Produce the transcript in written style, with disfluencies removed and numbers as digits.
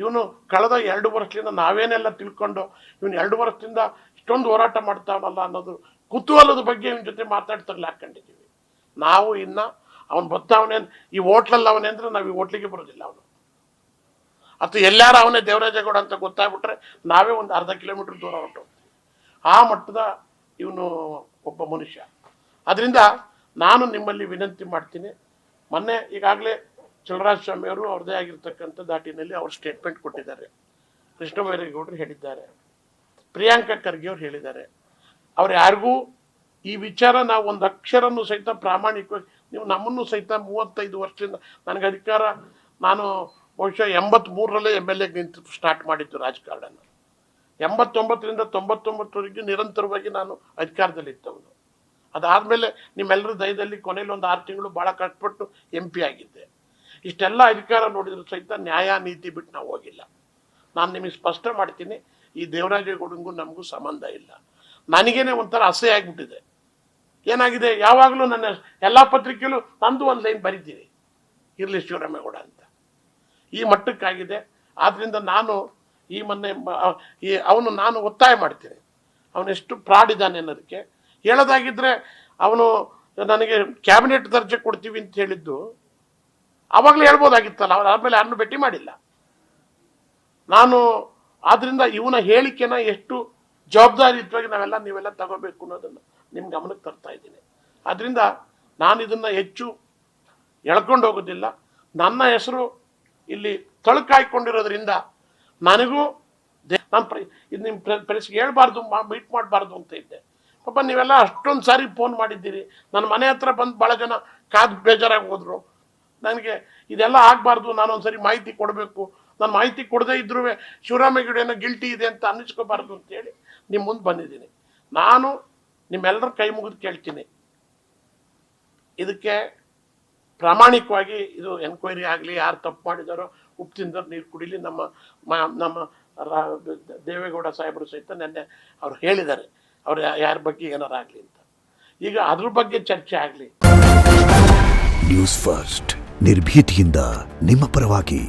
ಇವನು ಕಳೆದ 2 ವರ್ಷದಿಂದ ನಾವೇನೆಲ್ಲ ತಿಳ್ಕೊಂಡು ಇವನು 2 ವರ್ಷದಿಂದ ಇಷ್ಟೊಂದು ಹೋರಾಟ ಮಾಡ್ತಾವನಲ್ಲ ಅನ್ನೋದು ಕುತೂಹಲದ ಬಗ್ಗೆ ಇವನ ಜೊತೆ ಮಾತಾಡ್ತಾರಲ್ಲ ಹಾಕೊಂಡಿದ್ದೀವಿ ನಾವು. ಇನ್ನು ಅವನು ಬರ್ತಾವನೇ ಈ ಹೋಟ್ಲಲ್ಲಿ ಅವನೇ ಅಂದರೆ ನಾವು ಈ ಹೋಟ್ಲಿಗೆ ಬರೋದಿಲ್ಲ ಅವನು. ಅಥವಾ ಎಲ್ಲಾರು ಅವನೇ ದೇವರಾಜೇಗೌಡ ಅಂತ ಗೊತ್ತಾಗ್ಬಿಟ್ರೆ ನಾವೇ ಒಂದು ಅರ್ಧ ಕಿಲೋಮೀಟರ್ ದೂರ ಹೊರಟೋಗ್ತೀವಿ. ಆ ಮಟ್ಟದ ಇವನು ಒಬ್ಬ ಮನುಷ್ಯ. ಅದರಿಂದ ನಾನು ನಿಮ್ಮಲ್ಲಿ ವಿನಂತಿ ಮಾಡ್ತೀನಿ. ಮೊನ್ನೆ ಈಗಾಗಲೇ ಚಲರಾಜಸ್ವಾಮಿ ಅವರು ಅವ್ರದ್ದೇ ಆಗಿರ್ತಕ್ಕಂಥ ದಾಟಿನಲ್ಲಿ ಅವ್ರು ಸ್ಟೇಟ್ಮೆಂಟ್ ಕೊಟ್ಟಿದ್ದಾರೆ. ಕೃಷ್ಣ ಬೈರೇಗೌಡರು ಹೇಳಿದ್ದಾರೆ, ಪ್ರಿಯಾಂಕಾ ಖರ್ಗೆ ಅವ್ರು ಹೇಳಿದ್ದಾರೆ. ಅವ್ರು ಯಾರಿಗೂ ಈ ವಿಚಾರ ನಾವು ಒಂದು ಅಕ್ಷರನ್ನು ಸಹಿತ ಪ್ರಾಮಾಣಿಕವಾಗಿ, ನೀವು ನಮ್ಮನ್ನು ಸಹಿತ 35 ವರ್ಷದಿಂದ ನನಗೆ ಅಧಿಕಾರ, ನಾನು ಬಹುಶಃ 83ರಲ್ಲೇ MLA ನಿಂತು ಸ್ಟಾರ್ಟ್ ಮಾಡಿದ್ದು ರಾಜಕಾರಣ. 89ರಿಂದ 99ವರೆಗೂ ನಿರಂತರವಾಗಿ ನಾನು ಅಧಿಕಾರದಲ್ಲಿದ್ದವನು. ಅದಾದಮೇಲೆ ನಿಮ್ಮೆಲ್ಲರ ದಯದಲ್ಲಿ ಕೊನೆಯಲ್ಲಿ ಒಂದು 6 ತಿಂಗಳು ಭಾಳ ಕಷ್ಟಪಟ್ಟು MP ಆಗಿದ್ದೆ. ಇಷ್ಟೆಲ್ಲ ಅಧಿಕಾರ ನೋಡಿದ್ರು ಸಹಿತ ನ್ಯಾಯ ನೀತಿ ಬಿಟ್ಟು ನಾವು ಹೋಗಿಲ್ಲ. ನಾನು ನಿಮಗೆ ಸ್ಪಷ್ಟ ಮಾಡ್ತೀನಿ, ಈ ದೇವರಾಜೇಗೌಡಂಗೂ ನಮಗೂ ಸಂಬಂಧ ಇಲ್ಲ. ನನಗೇನೆ ಒಂಥರ ಅಸಹ್ಯ ಆಗಿಬಿಟ್ಟಿದೆ. ಏನಾಗಿದೆ, ಯಾವಾಗಲೂ ನನ್ನ ಎಲ್ಲ ಪತ್ರಿಕೆಯಲ್ಲೂ ನಂದು ಒಂದು ಲೈನ್ ಬರೀತೀನಿ, ಇರಲಿ ಶಿವರಾಮೇಗೌಡ ಅಂತ. ಈ ಮಟ್ಟಕ್ಕಾಗಿದೆ. ಆದ್ದರಿಂದ ನಾನು ಈ ಮೊನ್ನೆ ಅವನು ನಾನು ಒತ್ತಾಯ ಮಾಡ್ತೀನಿ, ಅವನೆಷ್ಟು ಫ್ರಾಡ್ ಇದ್ದಾನೆ ಅನ್ನೋದಕ್ಕೆ. ಹೇಳೋದಾಗಿದ್ದರೆ ಅವನು ನನಗೆ ಕ್ಯಾಬಿನೆಟ್ ದರ್ಜೆ ಕೊಡ್ತೀವಿ ಅಂತ ಹೇಳಿದ್ದು ಆವಾಗಲೇ ಹೇಳ್ಬೋದಾಗಿತ್ತಲ್ಲ. ಅವ್ರು ಆದಮೇಲೆ ಯಾರನ್ನೂ ಭೇಟಿ ಮಾಡಿಲ್ಲ ನಾನು. ಆದ್ದರಿಂದ ಇವನ ಹೇಳಿಕೆನ ಎಷ್ಟು ಜವಾಬ್ದಾರಿಯುತವಾಗಿ ನೀವೆಲ್ಲ ತಗೋಬೇಕು ಅನ್ನೋದನ್ನು ನಿಮ್ಮ ಗಮನಕ್ಕೆ ತರ್ತಾ ಇದ್ದೀನಿ. ಆದ್ದರಿಂದ ನಾನು ಇದನ್ನು ಹೆಚ್ಚು ಎಳ್ಕೊಂಡು ಹೋಗೋದಿಲ್ಲ. ನನ್ನ ಹೆಸರು ಇಲ್ಲಿ ತಳುಕಾಯ್ಕೊಂಡಿರೋದ್ರಿಂದ ನನಗೂ ನಾನು ಇದು ನಿಮ್ಮ ಪ್ರೆಸ್ಗೆ ಹೇಳ್ಬಾರ್ದು, ಮೀಟ್ ಮಾಡಬಾರ್ದು ಅಂತ ಇದ್ದೆ. ಪಾಪ ನೀವೆಲ್ಲ ಅಷ್ಟೊಂದು ಸಾರಿ ಫೋನ್ ಮಾಡಿದ್ದೀರಿ. ನನ್ನ ಮನೆ ಹತ್ರ ಬಂದು ಭಾಳ ಜನ ಕಾದು ಬೇಜಾರಾಗಿ ಹೋದರು. ನನಗೆ ಇದೆಲ್ಲ ಆಗಬಾರ್ದು, ನಾನೊಂದು ಸರಿ ಮಾಹಿತಿ ಕೊಡಬೇಕು, ನಾನು ಮಾಹಿತಿ ಕೊಡದೇ ಇದ್ರೂ ಶಿವರಾಮೇಗೌಡ ಏನೋ ಗಿಲ್ಟಿ ಇದೆ ಅಂತ ಅನ್ನಿಸ್ಕೋಬಾರ್ದು ಅಂತೇಳಿ ನಿಮ್ಮ ಮುಂದೆ ಬಂದಿದ್ದೀನಿ. ನಾನು ನಿಮ್ಮೆಲ್ಲರ ಕೈ ಮುಗಿದು ಕೇಳ್ತೀನಿ, ಇದಕ್ಕೆ ಪ್ರಾಮಾಣಿಕವಾಗಿ ಇದು ಎನ್ಕ್ವೈರಿ ಆಗಲಿ, ಯಾರು ತಪ್ಪು ಮಾಡಿದಾರೋ ಉಪ್ಪು ತಿಂದವ್ರು ನೀರು ಕುಡಿಲಿ. ನಮ್ಮ ದೇವೇಗೌಡ ಸಾಹೇಬರು ಸಹಿತ ನೆನ್ನೆ ಅವ್ರು ಹೇಳಿದ್ದಾರೆ, ಅವ್ರು ಯಾರ ಬಗ್ಗೆ ಏನಾರು ಆಗಲಿ ಅಂತ. ಈಗ ಅದ್ರ ಬಗ್ಗೆ ಚರ್ಚೆ ಆಗಲಿ. ನ್ಯೂಸ್ ಫಸ್ಟ್, ನಿರ್ಭೀತಿಯಿಂದ ನಿಮ್ಮ ಪರವಾಗಿ.